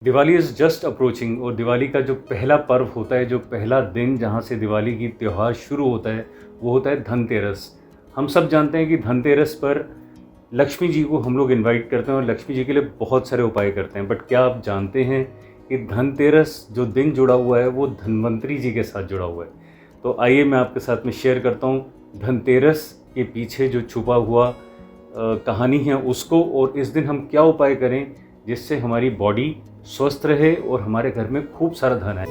Diwali is just approaching और दिवाली का जो पहला पर्व होता है, जो पहला दिन जहाँ से दिवाली की त्यौहार शुरू होता है, वो होता है धनतेरस। हम सब जानते हैं कि धनतेरस पर लक्ष्मी जी को हम लोग इनवाइट करते हैं और लक्ष्मी जी के लिए बहुत सारे उपाय करते हैं। बट क्या आप जानते हैं कि धनतेरस जो दिन जुड़ा हुआ है वो धन्वंतरी जी के साथ जुड़ा हुआ है। तो आइए मैं आपके साथ में शेयर करता हूँ धनतेरस के पीछे जो छुपा हुआ कहानी है उसको, और इस दिन हम क्या उपाय करें जिससे हमारी बॉडी स्वस्थ रहे और हमारे घर में खूब सारा धन आए।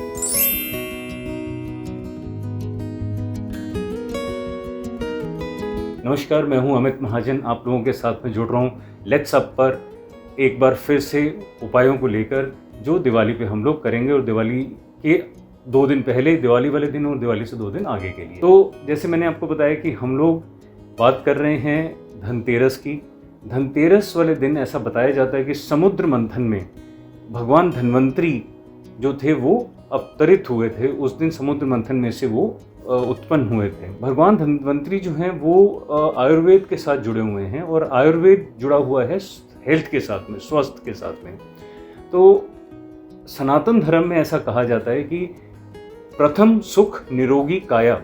नमस्कार, मैं हूं अमित महाजन, आप लोगों के साथ में जुड़ रहा हूं लेट्स अप पर एक बार फिर से उपायों को लेकर जो दिवाली पे हम लोग करेंगे, और दिवाली के 2 दिन पहले, दिवाली वाले दिन और दिवाली से 2 दिन आगे के लिए। तो जैसे मैंने आपको बताया कि हम लोग बात कर रहे हैं धनतेरस की। धनतेरस वाले दिन ऐसा बताया जाता है कि समुद्र मंथन में भगवान धन्वंतरी जो थे वो अवतरित हुए थे। उस दिन समुद्र मंथन में से वो उत्पन्न हुए थे। भगवान धन्वंतरी जो हैं वो आयुर्वेद के साथ जुड़े हुए हैं, और आयुर्वेद जुड़ा हुआ है हेल्थ के साथ में, स्वास्थ्य के साथ में। तो सनातन धर्म में ऐसा कहा जाता है कि प्रथम सुख निरोगी काया,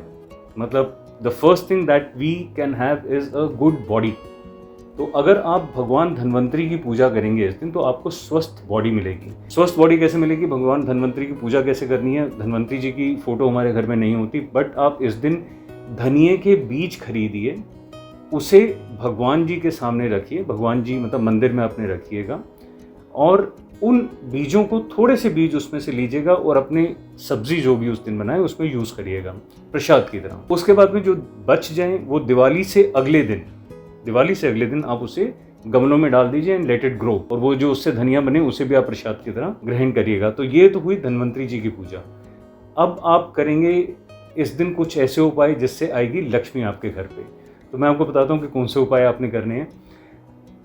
मतलब the first thing that we can have is a good body. तो अगर आप भगवान धन्वंतरी की पूजा करेंगे इस दिन तो आपको स्वस्थ बॉडी मिलेगी। स्वस्थ बॉडी कैसे मिलेगी? भगवान धन्वंतरी की पूजा कैसे करनी है? धन्वंतरी जी की फोटो हमारे घर में नहीं होती, बट आप इस दिन धनिये के बीज खरीदिए, उसे भगवान जी के सामने रखिए। भगवान जी मतलब मंदिर में अपने रखिएगा, और उन बीजों को, थोड़े से बीज उसमें से लीजिएगा और अपने सब्जी जो भी उस दिन बनाए उसमें यूज़ करिएगा प्रसाद की तरह। उसके बाद में जो बच जाए वो दिवाली से अगले दिन आप उसे गमलों में डाल दीजिए एंड लेट इट ग्रो, और वो जो उससे धनिया बने उसे भी आप प्रसाद की तरह ग्रहण करिएगा। तो ये तो हुई धन्वंतरी जी की पूजा। अब आप करेंगे इस दिन कुछ ऐसे उपाय जिससे आएगी लक्ष्मी आपके घर पे। तो मैं आपको बताता हूँ कि कौन से उपाय आपने करने हैं।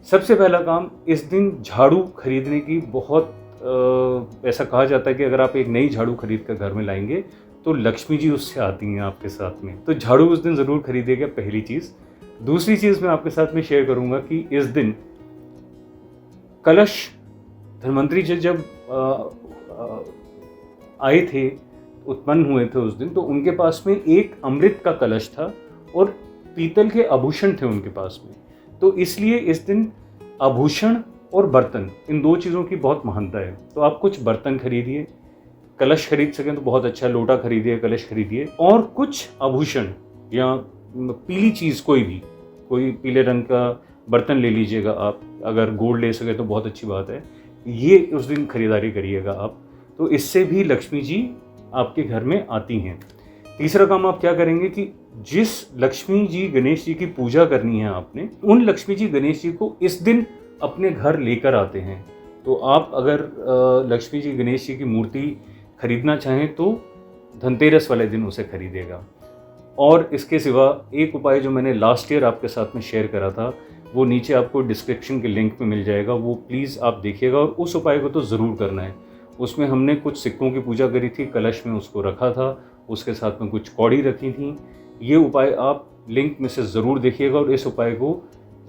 सबसे पहला काम, इस दिन झाड़ू खरीदने की बहुत ऐसा कहा जाता है कि अगर आप एक नई झाड़ू खरीद कर घर में लाएंगे तो लक्ष्मी जी उससे आती हैं आपके साथ में। तो झाड़ू उस दिन ज़रूर खरीदिएगा, पहली चीज़। दूसरी चीज़ मैं आपके साथ में शेयर करूंगा कि इस दिन कलश, धन्वंतरी जी जब आए थे, उत्पन्न हुए थे उस दिन, तो उनके पास में एक अमृत का कलश था और पीतल के आभूषण थे उनके पास में। तो इसलिए इस दिन आभूषण और बर्तन, इन 2 चीज़ों की बहुत महानता है। तो आप कुछ बर्तन खरीदिए, कलश खरीद सकें तो बहुत अच्छा, लोटा खरीदिए, कलश खरीदिए, और कुछ आभूषण या पीली चीज़, कोई पीले रंग का बर्तन ले लीजिएगा आप। अगर गोल्ड ले सके तो बहुत अच्छी बात है। ये उस दिन खरीदारी करिएगा आप, तो इससे भी लक्ष्मी जी आपके घर में आती हैं। तीसरा काम आप क्या करेंगे कि जिस लक्ष्मी जी गणेश जी की पूजा करनी है आपने, उन लक्ष्मी जी गणेश जी को इस दिन अपने घर लेकर आते हैं। तो आप अगर लक्ष्मी जी गणेश जी की मूर्ति खरीदना चाहें तो धनतेरस वाले दिन उसे खरीदेगा। और इसके सिवा एक उपाय जो मैंने लास्ट ईयर आपके साथ में शेयर करा था, वो नीचे आपको डिस्क्रिप्शन के लिंक में मिल जाएगा, वो प्लीज़ आप देखिएगा, और उस उपाय को तो ज़रूर करना है। उसमें हमने कुछ सिक्कों की पूजा करी थी, कलश में उसको रखा था, उसके साथ में कुछ कौड़ी रखी थी। ये उपाय आप लिंक में से ज़रूर देखिएगा और इस उपाय को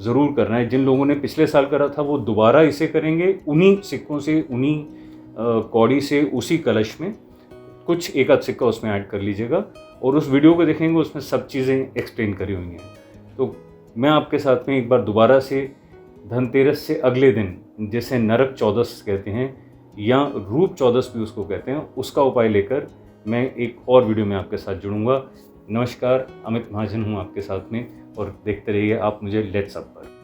ज़रूर करना है। जिन लोगों ने पिछले साल करा था वो दोबारा इसे करेंगे, उन्हीं सिक्कों से, उन्हीं कौड़ी से, उसी कलश में कुछ एक आध सिक्का उसमें ऐड कर लीजिएगा, और उस वीडियो को देखेंगे, उसमें सब चीज़ें एक्सप्लेन करी हुई हैं। तो मैं आपके साथ में एक बार दोबारा से धनतेरस से अगले दिन, जिसे नरक चौदस कहते हैं या रूप चौदस भी उसको कहते हैं, उसका उपाय लेकर मैं एक और वीडियो में आपके साथ जुड़ूंगा। नमस्कार, अमित महाजन हूँ आपके साथ में, और देखते रहिए आप मुझे लेट्स अप पर।